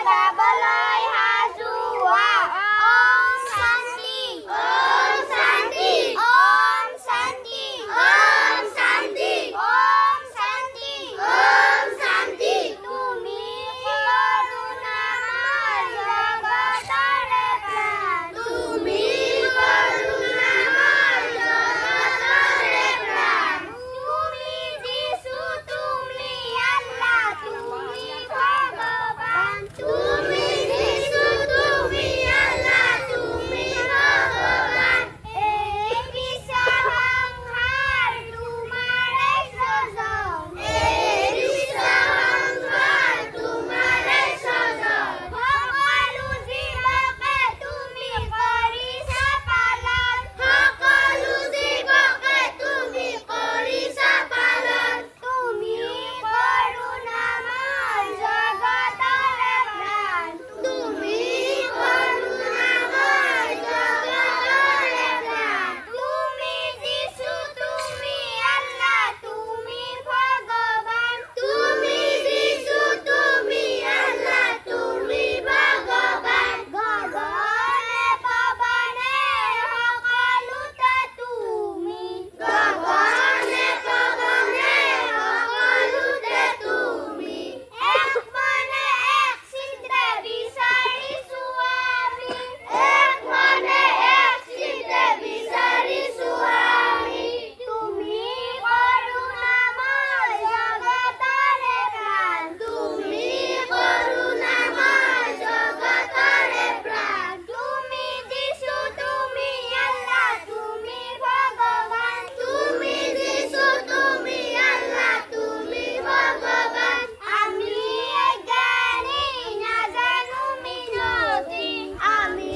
গাবলৈ সাজোৱা ওম শান্তি ওম শান্তি ওম শান্তি ওম শান্তি ওম শান্তি ওম শান্তি তুমি করুণাময় জগতৰে প্ৰাণ তুমি করুণাময় জগতৰে প্ৰাণ তুমি যিশু তুমি আল্লাহ তুমি ভগৱান তুমি যিশু তুমি আল্লাহ তুমি ভগৱান এই বিশ্ব সংসাৰ তোমাৰে সৃজন এই বিশ্ব সংসাৰ তোমাৰে সৃজন সকলো জীৱকে তুমি কৰিছা পালন সকলো জীৱকে তুমি কৰিছা পালন তুমি করুণাময় জগতৰে প্ৰাণ তুমি করুণাময় জগতৰে প্ৰাণ তুমি যিশু তুমি আল্লাহ তুমি ভগৱান তুমি যিশু তুমি আল্লাহ তুমি ভগৱান গগনে পৱনে সকলোতে তুমি গগনে পৱনে সকলোতে তুমি এক মনে এক চিন্তে বিচাৰিছো আমি এক মনে এক চিন্তে বিচাৰিছো আমি তুমি করুণাময় জগতৰে প্ৰাণ তুমি করুণাময় জগতৰে প্ৰাণ তুমি যিশু তুমি আল্লাহ তুমি ভগৱান তুমি যিশু তুমি আল্লাহ তুমি ভগৱান আমি অজ্ঞানী নাজানো মিনতি আমি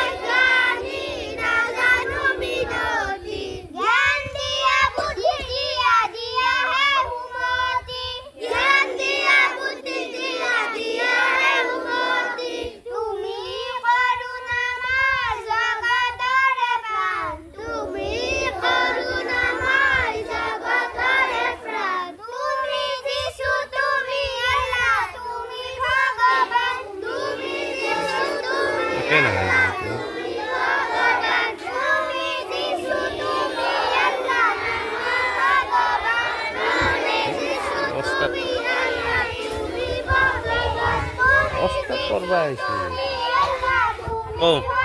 অজ্ঞানী নাজানো মিনতি জ্ঞান দিয়া বুদ্ধি দিয়া দিয়াহে সুমতি জ্ঞান দিয়া বুদ্ধি দিয়া দিয়াহে সুমতি তুমি করুণাময় জগতৰে প্ৰাণ তুমি করুণাময় জগতৰে প্ৰাণ তুমি যিশু তুমি আল্লাহ তুমি ভগৱান তুমি যিশু তুমি আল্লাহ তুমি ভগৱান তুমি যিশু তুমি আল্লাহ তুমি ভগৱান তুমি যিশু তুমি আল্লাহ তুমি ভগৱান কষ্ট করবা আইছি তুমি আল্লাহ তুমি ও ভগৱান